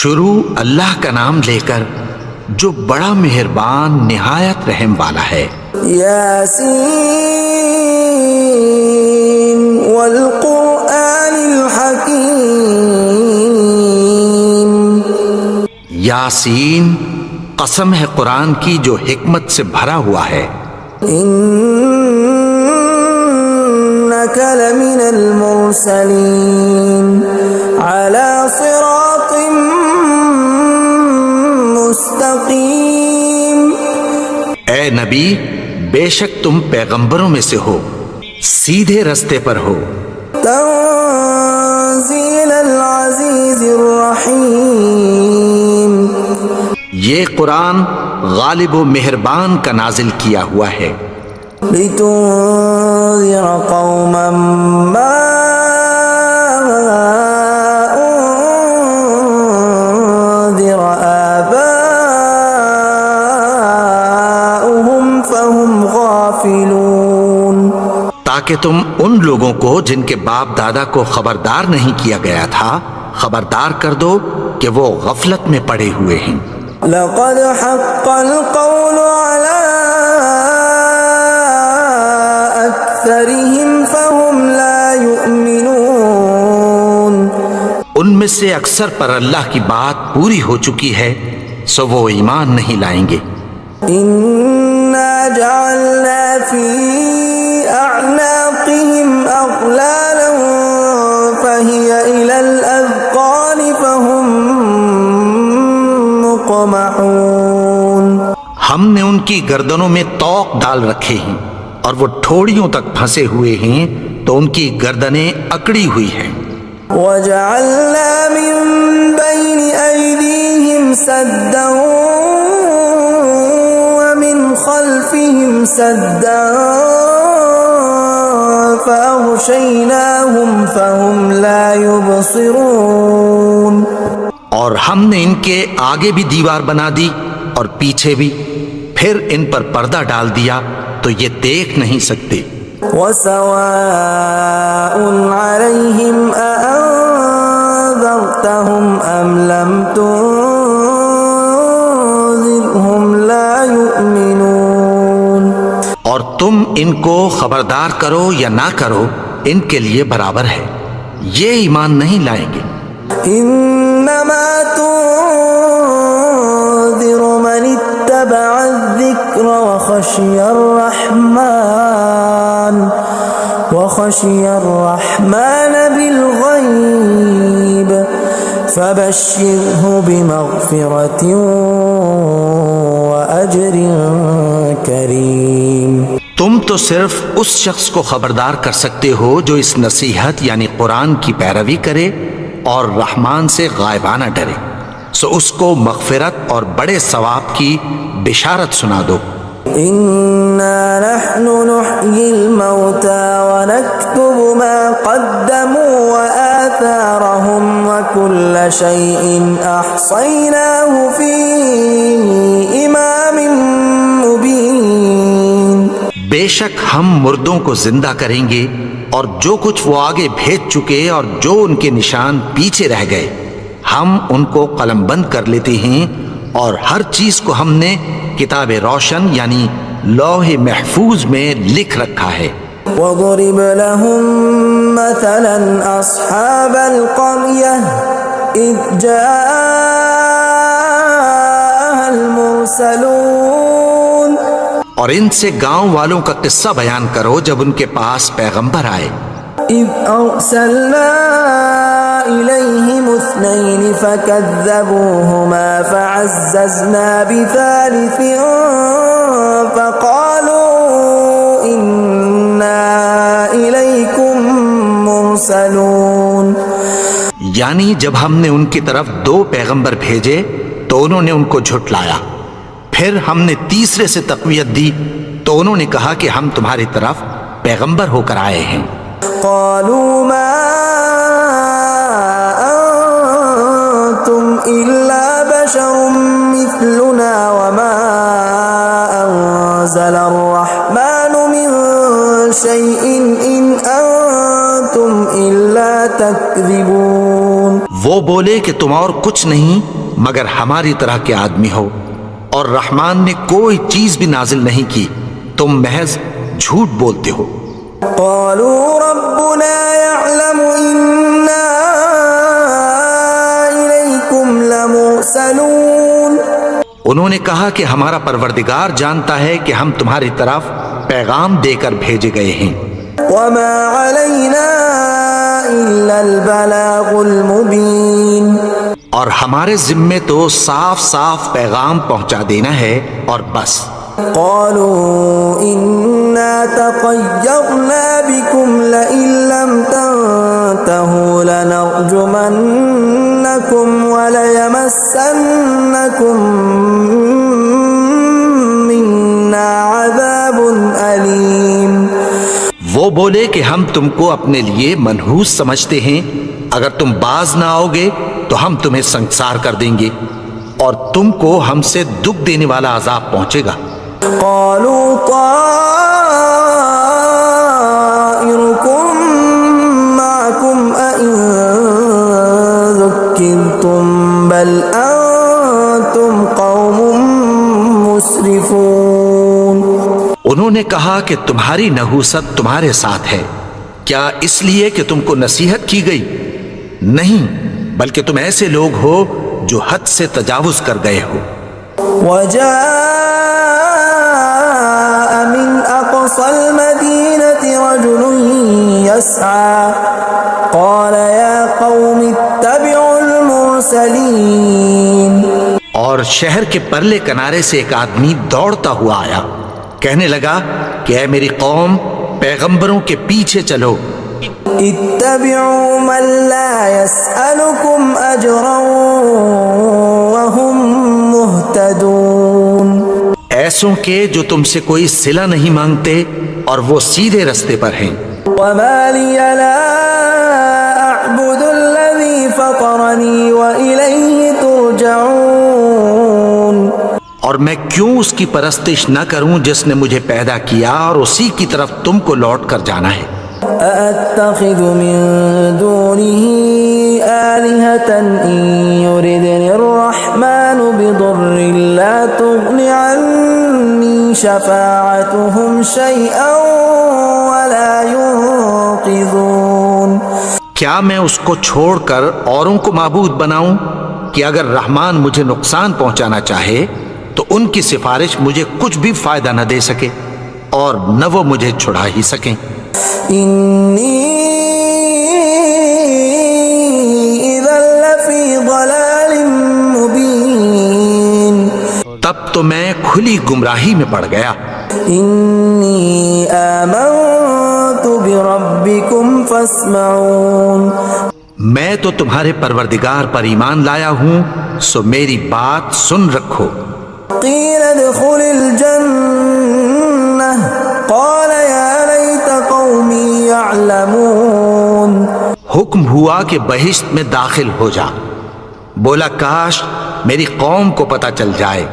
شروع اللہ کا نام لے کر جو بڑا مہربان نہایت رحم والا ہے۔ یاسین والقرآن الحکیم، یاسین قسم ہے قرآن کی جو حکمت سے بھرا ہوا ہے۔ انک لمن المرسلین علی صراط مستقیم، اے نبی بے شک تم پیغمبروں میں سے ہو، سیدھے رستے پر ہو۔ تنزیل العزیز الرحیم، یہ قرآن غالب و مہربان کا نازل کیا ہوا ہے۔ لتنذر قوما ما انذر آباؤهم فهم غافلون، تاکہ تم ان لوگوں کو جن کے باپ دادا کو خبردار نہیں کیا گیا تھا خبردار کر دو کہ وہ غفلت میں پڑے ہوئے ہیں۔ لقد حق القول على أكثرهم فهم لا يؤمنون، ان میں سے اکثر پر اللہ کی بات پوری ہو چکی ہے سو وہ ایمان نہیں لائیں گے۔ إنا جعلنا في أعناقهم أغلالا فهي إلى الأذقان فهم مقمحون، ہم نے ان کی گردنوں میں طوق ڈال رکھے ہیں اور وہ ٹھوڑیوں تک پھنسے ہوئے ہیں تو ان کی گردنیں اکڑی ہوئی ہیں۔ وجعلنا من بين أيديهم سدا ومن خلفهم سدا فأغشيناهم فهم لا يبصرون، اور ہم نے ان کے آگے بھی دیوار بنا دی اور پیچھے بھی، پھر ان پر پردہ ڈال دیا تو یہ دیکھ نہیں سکتے۔ وسواء عليهم أأنذرتهم أم لم تنذرهم لا يؤمنون، اور تم ان کو خبردار کرو یا نہ کرو ان کے لیے برابر ہے، یہ ایمان نہیں لائیں گے۔ انما تنذر من اتبع الذکر وخشی الرحمن بالغیب فبشرہ بمغفرۃ واجر کریم۔ تم تو صرف اس شخص کو خبردار کر سکتے ہو جو اس نصیحت یعنی قرآن کی پیروی کرے اور رحمان سے غائبانہ ڈرے، سو اس کو مغفرت اور بڑے ثواب کی بشارت سنا دو۔ انا نحن نحيي الموتى ونكتب ما قدموا وآثارهم وكل شيء احصيناه في امام مبين، بے شک ہم مردوں کو زندہ کریں گے اور جو کچھ وہ آگے بھیج چکے اور جو ان کے نشان پیچھے رہ گئے ہم ان کو قلم بند کر لیتے ہیں، اور ہر چیز کو ہم نے کتاب روشن یعنی لوح محفوظ میں لکھ رکھا ہے۔ وَضُرِبَ لَهُم مَّثَلًا أَصْحَابَ الْقَرْيَةِ إِذْ جَاءَهَا الْمُرْسَلُونَ، اور ان سے گاؤں والوں کا قصہ بیان کرو جب ان کے پاس پیغمبر آئے۔ إِذْ أَرْسَلْنَا إِلَيْهِمُ اثْنَيْنِ فَكَذَّبُوهُمَا فَعَزَّزْنَا بِثَالِثٍ فَقَالُوا إِنَّا إِلَيْكُمْ مُرْسَلُونَ، یعنی جب ہم نے ان کی طرف 2 پیغمبر بھیجے تو انہوں نے ان کو جھٹلایا، پھر ہم نے تیسرے سے تقویت دی تو انہوں نے کہا کہ ہم تمہاری طرف پیغمبر ہو کر آئے ہیں۔ قالوا ما أنتم إلا بشر مثلنا وما أنزل الرحمن من شيء إن أنتم إلا تكذبون، وہ بولے کہ تم اور کچھ نہیں مگر ہماری طرح کے آدمی ہو، اور رحمان نے کوئی چیز بھی نازل نہیں کی، تم محض جھوٹ بولتے ہو۔ قالوا ربنا يعلم إنا إليكم لمرسلون۔ انہوں نے کہا کہ ہمارا پروردگار جانتا ہے کہ ہم تمہاری طرف پیغام دے کر بھیجے گئے ہیں، وما علينا إلا البلاغ المبين۔ اور ہمارے ذمے تو صاف صاف پیغام پہنچا دینا ہے اور بس۔ قالوا إنا تطيرنا بكم لئن لم تنتهوا لنرجمنكم وليمسنكم منا عذاب أليم۔ وہ بولے کہ ہم تم کو اپنے لیے منحوس سمجھتے ہیں، اگر تم باز نہ آؤ گے تو ہم تمہیں سنگسار کر دیں گے اور تم کو ہم سے دکھ دینے والا عذاب پہنچے گا۔ قالوا طائركم معكم أئن ذكرتم بل أنتم قوم مسرفون۔ انہوں نے کہا کہ تمہاری نحوست تمہارے ساتھ ہے، کیا اس لیے کہ تم کو نصیحت کی گئی؟ نہیں، بلکہ تم ایسے لوگ ہو جو حد سے تجاوز کر گئے ہو۔ وجاء من أقصى المدينة رجل يسعى قال يا قوم اتبعوا المرسلين۔ اور شہر کے پرلے کنارے سے ایک آدمی دوڑتا ہوا آیا، کہنے لگا کہ اے میری قوم، پیغمبروں کے پیچھے چلو۔ اتبعوا من لا يسألكم أجرا وهم مهتدون۔ ایسوں کے جو تم سے کوئی صلہ نہیں مانگتے اور وہ سیدھے رستے پر ہیں۔ وما لي لا أعبد الذي فطرني وإليه ترجعون۔ اور میں کیوں اس کی پرستش نہ کروں جس نے مجھے پیدا کیا اور اسی کی طرف تم کو لوٹ کر جانا ہے۔ أأتخذ من دونه آلهة إن يردني الرحمن بضر لا تغن عني شفاعتهم شيئا ولا ينقذون۔ کیا میں اس کو چھوڑ کر اوروں کو معبود بناؤں کہ اگر رحمان مجھے نقصان پہنچانا چاہے تو ان کی سفارش مجھے کچھ بھی فائدہ نہ دے سکے اور نہ وہ مجھے چھڑا ہی سکیں۔ إني إذا لفي ضلال مبين۔ تب تو میں کھلی گمراہی میں پڑ گیا۔ إني آمنت بربكم فاسمعون۔ میں تو تمہارے پروردگار پر ایمان لایا ہوں، سو میری بات سن رکھو۔ قيل ادخل الجنة قال يا ليت قومي يعلمون۔ حکم ہوا کہ بہشت میں داخل ہو جا، بولا کاش میری قوم کو پتہ چل جائے۔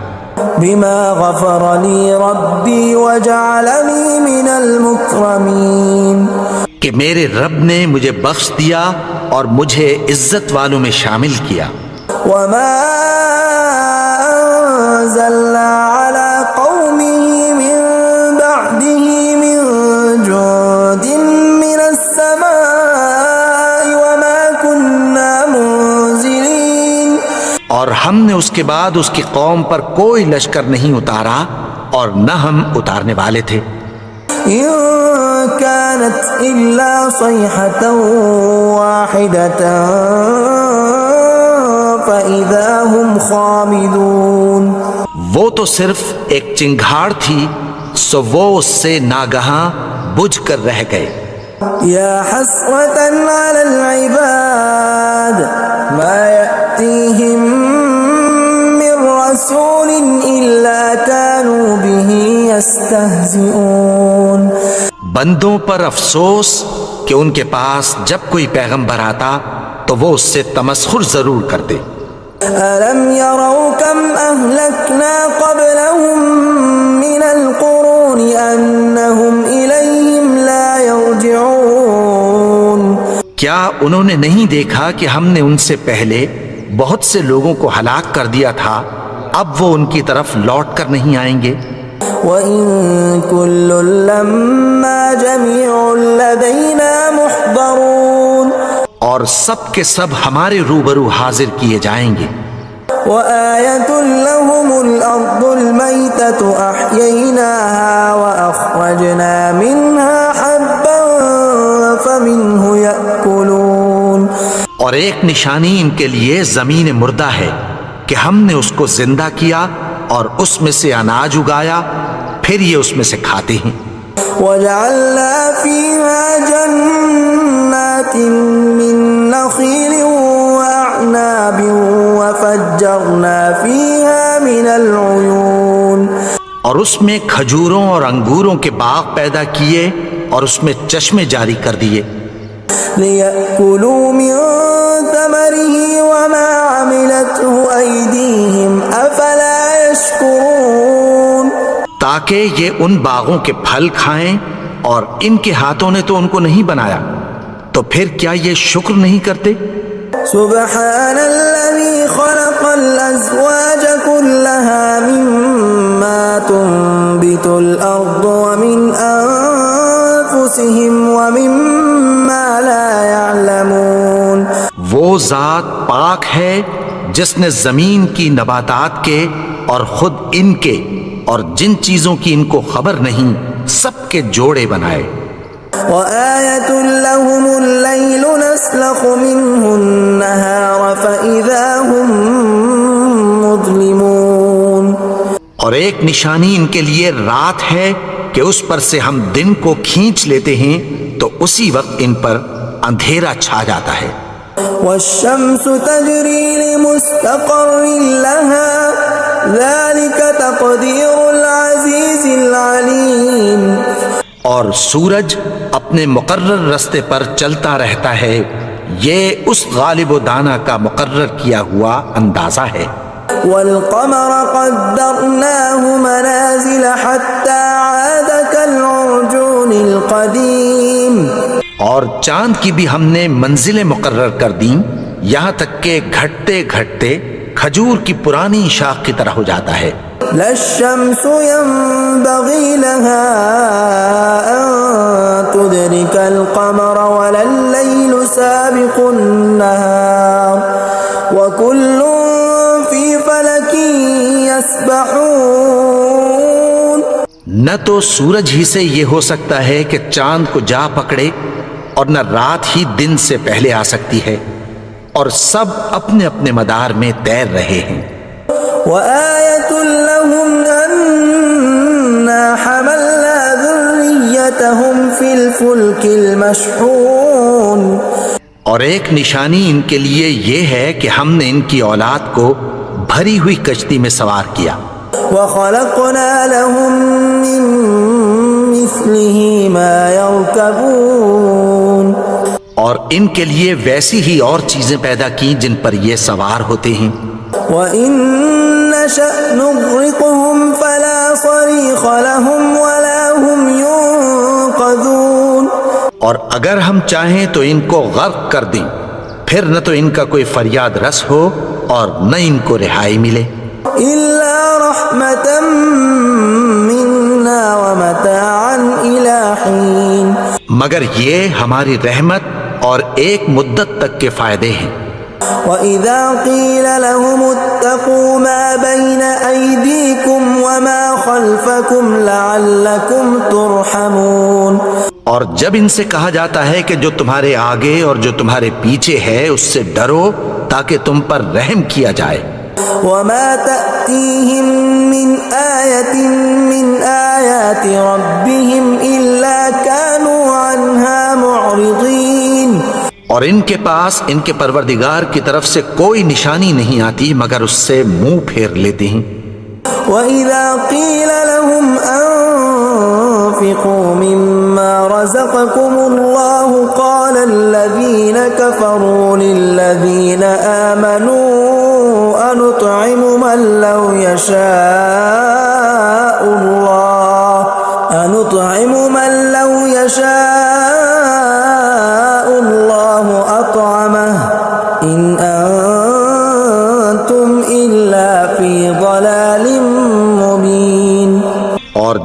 بما غفر لي ربي وجعلني من المكرمين۔ کہ میرے رب نے مجھے بخش دیا اور مجھے عزت والوں میں شامل کیا۔ وما أنزلنا على قومه من بعده من جند من السماء وما كنا منزلين۔ اور ہم نے اس کے بعد اس کی قوم پر کوئی لشکر نہیں اتارا اور نہ ہم اتارنے والے تھے۔ إن كانت إلا صيحة واحدة فإذا هم خامدون۔ وہ تو صرف ایک چنگھاڑ تھی، سو وہ اس سے ناگہاں بجھ کر رہ گئے۔ يا حسرة على العباد ما يأتيهم من رسول إلا كانوا به يستهزئون۔ بندوں پر افسوس کہ ان کے پاس جب کوئی پیغمبر آتا تو وہ اس سے تمسخر ضرور کرتے۔ ألم يروا كم أهلكنا قبلهم من القرون أنهم إليهم لا يرجعون۔ کیا انہوں نے نہیں دیکھا کہ ہم نے ان سے پہلے بہت سے لوگوں کو ہلاک کر دیا تھا، اب وہ ان کی طرف لوٹ کر نہیں آئیں گے؟ وَإِن كُلٌّ لَمَّا جَمِيعٌ لَدَيْنَا مُحْضَرُونَ، اور سب کے سب ہمارے روبرو حاضر کیے جائیں گے۔ وَآيَةٌ لَهُمُ الْأَرْضُ الْمَيْتَةُ أَحْيَيْنَاهَا وَأَخْرَجْنَا مِنْهَا حَبًّا فَمِنْهُ يَأْكُلُونَ، اور ایک نشانی ان کے لیے زمین مردہ ہے کہ ہم نے اس کو زندہ کیا اور اس میں سے اناج اگایا، پھر یہ اس میں سے کھاتے ہیں۔ وَجَعَلْنَا فِيهَا جَنَّاتٍ مِّن نَّخِيلٍ وَأَعْنَابٍ وَفَجَّرْنَا فِيهَا مِنَ الْعُيُونِ، اور اس میں کھجوروں اور انگوروں کے باغ پیدا کیے اور اس میں چشمے جاری کر دیے۔ لِيَأْكُلُوا مِن ثَمَرِهِ وَمَا عَمِلَتْهُ أَيْدِيهِمْ أَفَلَا يَشْكُرُونَ، تاکہ یہ ان باغوں کے پھل کھائیں، اور ان کے ہاتھوں نے تو ان کو نہیں بنایا، تو پھر کیا یہ شکر نہیں کرتے؟ سبحان الذي خلق الأزواج كلها مما تنبت الأرض ومن أنفسهم ومما لا يعلمون، وہ ذات پاک ہے جس نے زمین کی نباتات کے اور خود ان کے اور جن چیزوں کی ان کو خبر نہیں سب کے جوڑے بنائے۔ وآية لهم الليل نسلخ منه النهار فإذا هم مظلمون، اور ایک نشانی ان کے لیے رات ہے کہ اس پر سے ہم دن کو کھینچ لیتے ہیں تو اسی وقت ان پر اندھیرا چھا جاتا ہے۔ والشمس تجري لمستقر لها ذلك تقدير العزيز العليم، اور سورج اپنے مقرر رستے پر چلتا رہتا ہے، یہ اس غالب و دانا کا مقرر کیا ہوا اندازہ ہے۔ والقمر قدرناه منازل حتى عاد كالعرجون القديم، اور چاند کی بھی ہم نے منزلیں مقرر کر دیں یہاں تک کہ گھٹتے گھٹتے کھجور کی پرانی شاخ کی طرح ہو جاتا ہے۔ لا الشمس ينبغي لها أن تدرك القمر ولا الليل سابق النهار وكل في فلك يسبحون، نہ تو سورج ہی سے یہ ہو سکتا ہے کہ چاند کو جا پکڑے، اور نہ رات ہی دن سے پہلے آ سکتی ہے، اور سب اپنے اپنے مدار میں تیر رہے ہیں۔ وآية لهم أنا حملنا ذريتهم في الفلك المشحون، اور ایک نشانی ان کے لیے یہ ہے کہ ہم نے ان کی اولاد کو بھری ہوئی کشتی میں سوار کیا۔ وخلقنا لهم من مثله ما يركبون، اور ان کے لیے ویسی ہی اور چیزیں پیدا کی جن پر یہ سوار ہوتے ہیں۔ وَإِن نَّشَأْ نُغْرِقْهُمْ فَلَا صَرِيخَ لَهُمْ وَلَا هُمْ يُنقَذُونَ، اور اگر ہم چاہیں تو ان کو غرق کر دیں، پھر نہ تو ان کا کوئی فریاد رس ہو اور نہ ان کو رہائی ملے۔ إِلَّا رَحْمَةً مِّنَّا وَمَتَاعًا إِلَىٰ حِينٍ، مگر یہ ہماری رحمت اور ایک مدت تک کے فائدے ہیں۔ وَإِذَا قِيلَ لَهُمُ اتَّقُوا مَا بَيْنَ أَيْدِيكُمْ وَمَا خَلْفَكُمْ لَعَلَّكُمْ تُرْحَمُونَ، اور جب ان سے کہا جاتا ہے کہ جو تمہارے آگے اور جو تمہارے پیچھے ہے اس سے ڈرو تاکہ تم پر رحم کیا جائے۔ وَمَا تَأْتِيهِم مِّنْ آيَةٍ مِّنْ آيَاتِ رَبِّهِمْ إِلَّا كَانُوا عَنْهَا مُعْرِضِينَ، اور ان کے پاس ان کے پروردگار کی طرف سے کوئی نشانی نہیں آتی مگر اس سے منہ پھیر لیتے ہیں۔ وَإِذَا قِيلَ لَهُمْ أَنفِقُوا مِمَّا رَزَقَكُمُ اللَّهُ قَالَ الَّذِينَ كَفَرُوا لِلَّذِينَ آمَنُوا أَنُطْعِمُ مَن لَّوْ يَشَاءُ اللَّهُ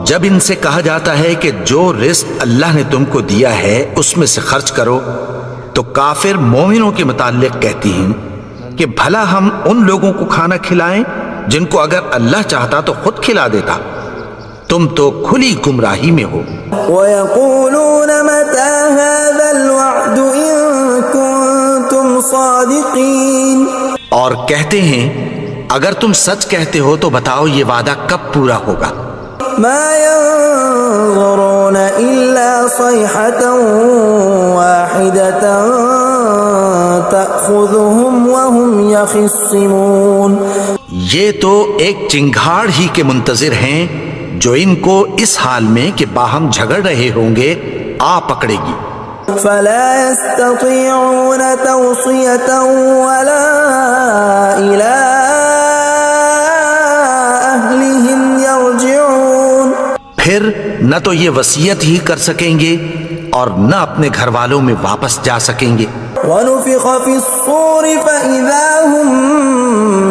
جب ان سے کہا جاتا ہے کہ جو رزق اللہ نے تم کو دیا ہے اس میں سے خرچ کرو، تو کافر مومنوں کے متعلق کہتی ہیں کہ بھلا ہم ان لوگوں کو کھانا کھلائیں جن کو اگر اللہ چاہتا تو خود کھلا دیتا، تم تو کھلی گمراہی میں ہو۔ وَيَقُولُونَ مَتَى هَذَا الْوَعْدُ إِن كُنتُمْ صَادِقِينَ، اور کہتے ہیں اگر تم سچ کہتے ہو تو بتاؤ یہ وعدہ کب پورا ہوگا۔ مَا يَنظُرُونَ إِلَّا صَيْحَةً وَاحِدَةً تَأْخُذُهُمْ وَهُمْ يَخِصِّمُونَ، یہ تو ایک چنگھاڑ ہی کے منتظر ہیں جو ان کو اس حال میں کہ باہم جھگڑ رہے ہوں گے آ پکڑے گی۔ فَلَا يَسْتَطِيعُونَ تَوْصِيَةً وَلَا إِلَىٰ أَهْلِهِمْ يَرْجِعُونَ، پھر نہ تو یہ وصیت ہی کر سکیں گے اور نہ اپنے گھر والوں میں واپس جا سکیں گے۔ وَنُفِخَ فِي الصُّورِ فَإِذَا هُم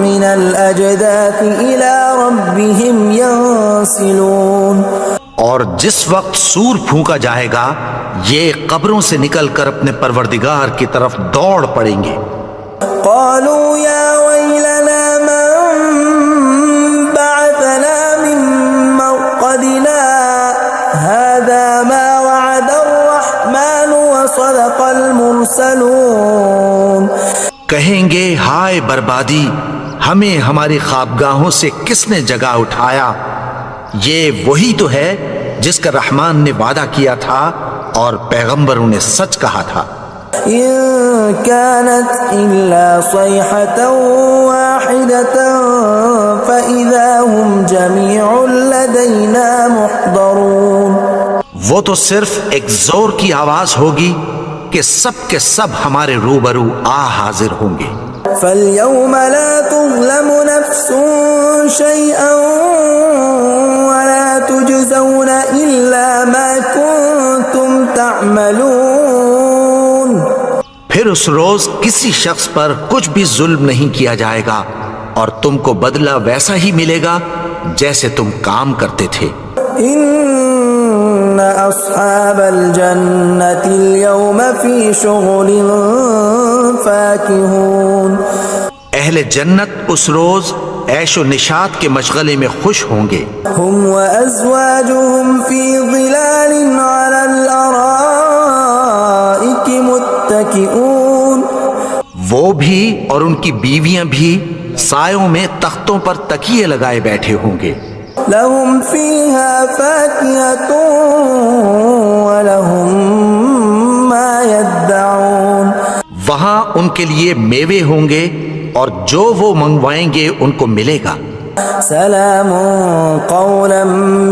مِّنَ الْأَجْدَاثِ إِلَىٰ رَبِّهِمْ يَنسِلُونَ، اور جس وقت سور پھونکا جائے گا یہ قبروں سے نکل کر اپنے پروردگار کی طرف دوڑ پڑیں گے۔ قَالُوا يَا وَيْلَنَا مَن بَعَثَنَا مِن مَّرْقَدِنَا هَٰذَا مَا وَعَدَ الرَّحْمَٰنُ وَصَدَقَ الْمُرْسَلُونَ، کہیں گے ہائے بربادی، ہمیں ہماری خوابگاہوں سے کس نے جگا اٹھایا، یہ وہی تو ہے جس کا رحمان نے وعدہ کیا تھا اور پیغمبروں نے سچ کہا تھا۔ إِن كَانَتْ إِلَّا صَيْحَةً وَاحِدَةً فَإِذَا هُمْ جَمِيعٌ لَدَيْنَا مُحْضَرُونَ، وہ تو صرف ایک زور کی آواز ہوگی کہ سب کے سب ہمارے روبرو حاضر ہوں گے۔ فَالْيَوْمَ لَا تُظْلَمُ نَفْسٌ شَيْئًا وَلَا تُجْزَوْنَ إِلَّا مَا كُنتُمْ تَعْمَلُونَ، پھر اس روز کسی شخص پر کچھ بھی ظلم نہیں کیا جائے گا اور تم کو بدلہ ویسا ہی ملے گا جیسے تم کام کرتے تھے۔ إِنَّ أَصْحَابَ الْجَنَّةِ الْيَوْمَ فِي شُغُلٍ فَاكِهُونَ، اہل جنت اس روز عیش و نشاط کے مشغلے میں خوش ہوں گے۔ هُمْ وَأَزْوَاجُهُمْ فِي ظِلَالٍ عَلَى الْأَرَائِكِ مُتَّكِئُونَ، وہ بھی اور ان کی بیویاں بھی سایوں میں تختوں پر تکیے لگائے بیٹھے ہوں گے۔ لَهُمْ فِيهَا فَاكِهَةٌ وَلَهُمْ مَا يَدَّعُونَ، وہاں ان کے لیے میوے ہوں گے اور جو وہ منگوائیں گے ان کو ملے گا۔ سَلَامٌ قَوْلًا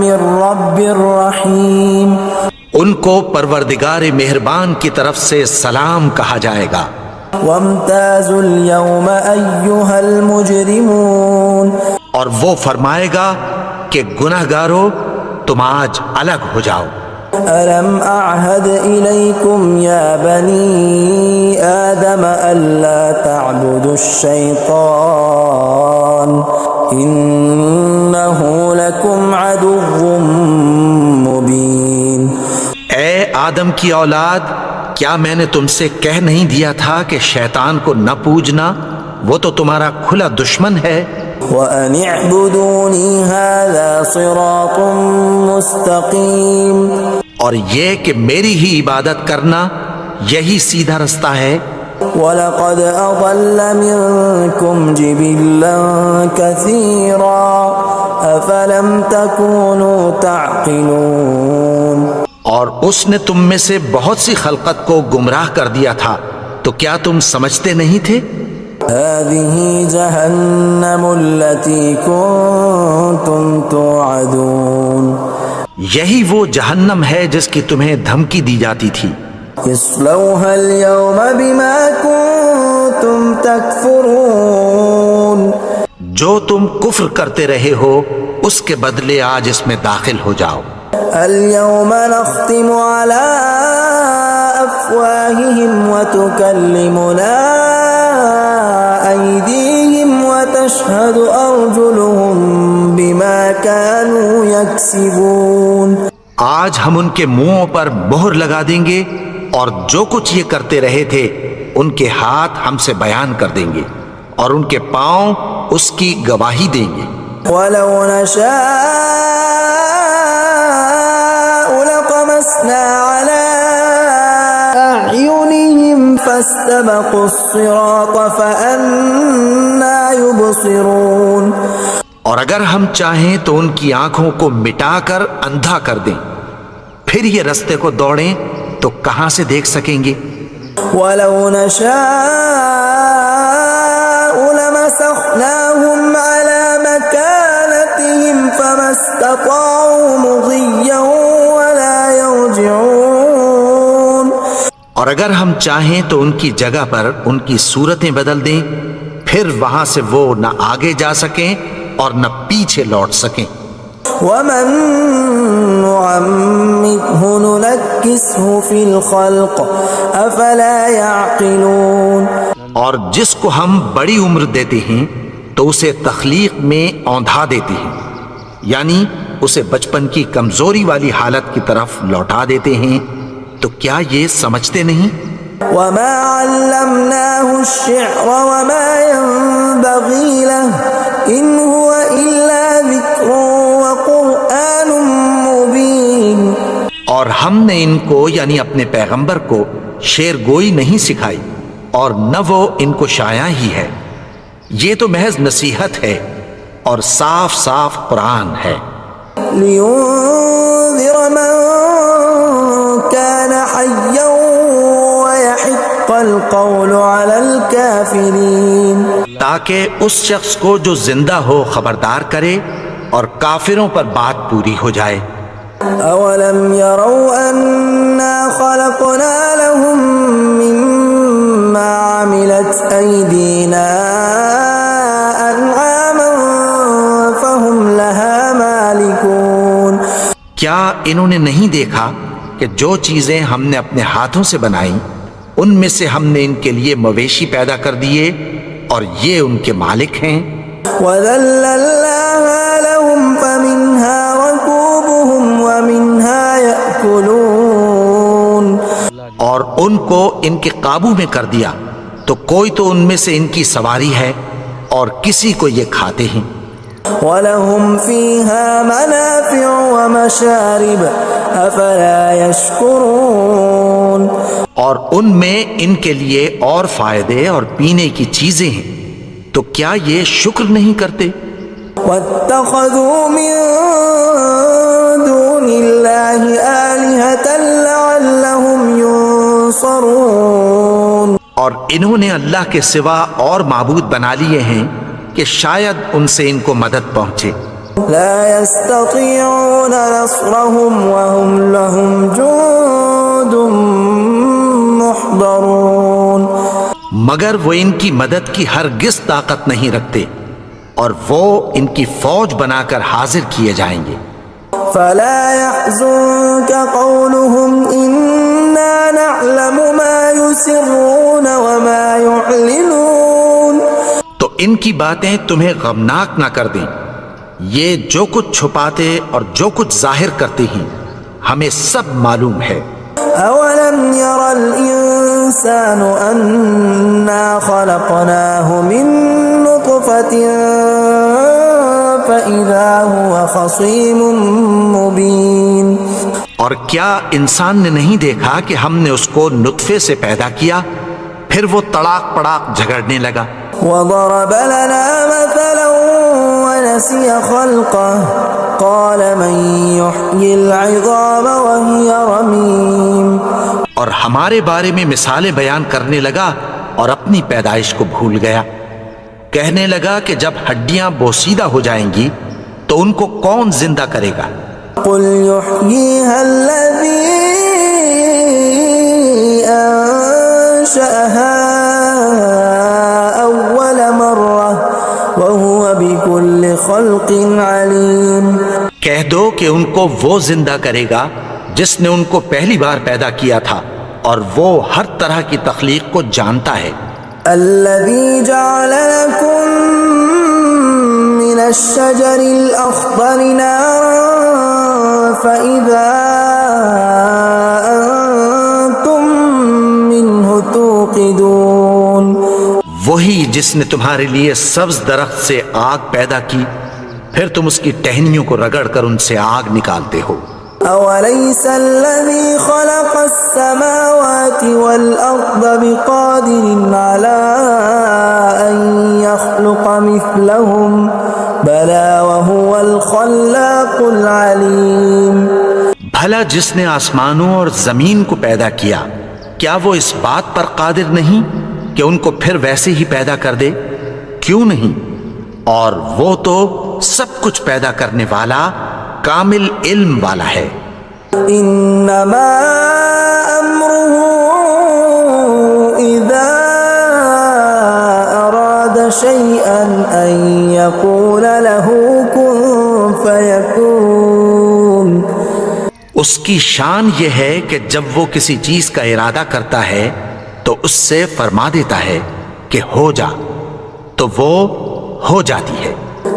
مِّن رَّبٍّ رَّحِيمٍ، ان کو پروردگار مہربان کی طرف سے سلام کہا جائے گا۔ وَامْتَازُوا الْيَوْمَ أَيُّهَا الْمُجْرِمُونَ، اور وہ فرمائے گا کہ گناہگارو تم آج الگ ہو جاؤ۔ أَلَمْ أَعْهَدْ إِلَيْكُمْ يَا بَنِي آدَمَ أَلَّا تَعْبُدُوا الشَّيْطَانَ إِنَّهُ لَكُمْ عَدُوٌّ مُّبِينٌ، اے آدم کی اولاد، کیا میں نے تم سے کہہ نہیں دیا تھا کہ شیطان کو نہ پوجنا، وہ تو تمہارا کھلا دشمن ہے۔ وَأَنِ اعْبُدُونِي هَذَا صِرَاطٌ مُّسْتَقِيمٌ، اور یہ کہ میری ہی عبادت کرنا یہی سیدھا رستہ ہے۔ وَلَقَدْ أَضَلَّ مِنكُمْ جِبِلًّا كَثِيرًا أَفَلَمْ تَكُونُوا تَعْقِلُونَ، اور اس نے تم میں سے بہت سی خلقت کو گمراہ کر دیا تھا، تو کیا تم سمجھتے نہیں تھے؟ هَٰذِهِ جَهَنَّمُ الَّتِي كُنتُمْ تُوعَدُونَ، یہی وہ جہنم ہے جس کی تمہیں دھمکی دی جاتی تھی۔ اصْلَوْهَا الْيَوْمَ بِمَا كُنتُمْ تَكْفُرُونَ، جو تم کفر کرتے رہے ہو اس کے بدلے آج اس میں داخل ہو جاؤ۔ الْيَوْمَ نَخْتِمُ عَلَىٰ أَفْوَاهِهِمْ وَتُكَلِّمُنَا أَيْدِيهِمْ وتشهد أرجلهم بما كانوا يكسبون. آج ہم ان کے منہوں پر مہر لگا دیں گے اور جو کچھ یہ کرتے رہے تھے ان کے ہاتھ ہم سے بیان کر دیں گے اور ان کے پاؤں اس کی گواہی دیں گے. ولو نشاء لطمسنا على أعينهم فاستبقوا الصراط فأنى يبصرون. اور اگر ہم چاہیں تو ان کی آنکھوں کو مٹا کر اندھا کر دیں، پھر یہ رستے کو دوڑیں تو کہاں سے دیکھ سکیں گے. ولو نشاء لمسخناهم على مكانتهم فما استطاعوا مضيا ولا يرجعون. اور اگر ہم چاہیں تو ان کی جگہ پر ان کی صورتیں بدل دیں، پھر وہاں سے وہ نہ آگے جا سکیں اور نہ پیچھے لوٹ سکیں. ومن نعمره ننكسه في الخلق افلا يعقلون. اور جس کو ہم بڑی عمر دیتے ہیں تو اسے تخلیق میں اوندھا دیتے ہیں، یعنی اسے بچپن کی کمزوری والی حالت کی طرف لوٹا دیتے ہیں. تو کیا یہ سمجھتے نہیں؟ وما علمناه الشعر وما ينبغي له ان هو الا ذكر وقرآن مبين. اور ہم نے ان کو یعنی اپنے پیغمبر کو شعر گوئی نہیں سکھائی اور نہ وہ ان کو شایع ہی ہے، یہ تو محض نصیحت ہے اور صاف صاف قرآن ہے. لينذر من كان حيا ويحق القول على الكافرين. تاکہ اس شخص کو جو زندہ ہو خبردار کرے اور کافروں پر بات پوری ہو جائے. اولم يروا انا خلقنا لهم مما عملت ايدينا انعاما فهم لها مالكون. کیا انہوں نے نہیں دیکھا کہ جو چیزیں ہم نے اپنے ہاتھوں سے بنائیں ان میں سے ہم نے ان کے لیے مویشی پیدا کر دیے اور یہ ان کے مالک ہیں. وَذَلَّلْنَاهَا لَهُمْ فَمِنْهَا رَكُوبُهُمْ وَمِنْهَا يَأْكُلُونَ. اور ان کو ان کے قابو میں کر دیا تو کوئی تو ان میں سے ان کی سواری ہے اور کسی کو یہ کھاتے ہیں. وَلَهُمْ فِيهَا مَنَافِعُ وَمَشَارِبُ أَفَلَا يَشْكُرُونَ. اور ان میں ان کے لیے اور فائدے اور پینے کی چیزیں ہیں، تو کیا یہ شکر نہیں کرتے؟ وَاتَّخَذُوا مِن دُونِ اللَّهِ آلِهَةً لَعَلَّهُمْ يُنصَرُونَ. اور انہوں نے اللہ کے سوا اور معبود بنا لیے ہیں کہ شاید ان سے ان کو مدد پہنچے. لا يستطيعون نصرهم وهم لهم جند محضرون. مگر وہ ان کی مدد کی ہرگز طاقت نہیں رکھتے اور وہ ان کی فوج بنا کر حاضر کیے جائیں گے. فلا يحزنك قولهم إنا نعلم ما يسرون وما يعلنون. تو ان کی باتیں تمہیں غمناک نہ کر دیں، یہ جو کچھ چھپاتے اور جو کچھ ظاہر کرتے ہیں ہمیں سب معلوم ہے. أولم ير الإنسان أنا خلقناه من نطفة فإذا هو خصيم مبين. اور کیا انسان نے نہیں دیکھا کہ ہم نے اس کو نطفے سے پیدا کیا پھر وہ تڑاک پڑاک جھگڑنے لگا. وضرب لنا مثلا ونسي خلقه قال من يحيي العظام وهي رميم. اور ہمارے بارے میں مثالیں بیان کرنے لگا اور اپنی پیدائش کو بھول گیا. کہنے لگا کہ جب ہڈیاں بوسیدہ ہو جائیں گی تو ان کو کون زندہ کرے گا؟ قل يحييها الذي أنشأها أول مرة وهو بكل خلق عليم. کہہ دو کہ ان کو وہ زندہ کرے گا جس نے ان کو پہلی بار پیدا کیا تھا اور وہ ہر طرح کی تخلیق کو جانتا ہے. الذي جعل لكم الشجر الأخضر نارا فإذا أنتم منه توقدون. وہی جس نے تمہارے لیے سبز درخت سے آگ پیدا کی، پھر تم اس کی ٹہنیوں کو رگڑ کر ان سے آگ نکالتے ہو. أوليس الذي خلق السماوات والأرض بقادر على أن يخلق مثلهم بلى وهو الخلاق العليم. بھلا جس نے آسمانوں اور زمین کو پیدا کیا، کیا وہ اس بات پر قادر نہیں کہ ان کو پھر ویسے ہی پیدا کر دے؟ کیوں نہیں؟ اور وہ تو سب کچھ پیدا کرنے والا، کامل علم والا ہے. انما امره اذا اراد شيئا ان يقول له كن فيكون. اس کی شان یہ ہے کہ جب وہ کسی چیز کا ارادہ کرتا ہے تو اس سے فرما دیتا ہے کہ ہو جا، تو وہ ہو جاتی ہے.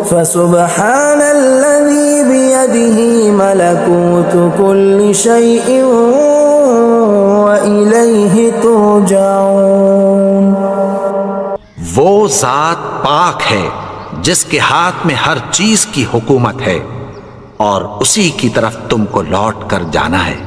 فسبحان الذي بيده ملكوت كل شيء وإليه ترجعون. وہ ذات پاک ہے جس کے ہاتھ میں ہر چیز کی حکومت ہے اور اسی کی طرف تم کو لوٹ کر جانا ہے.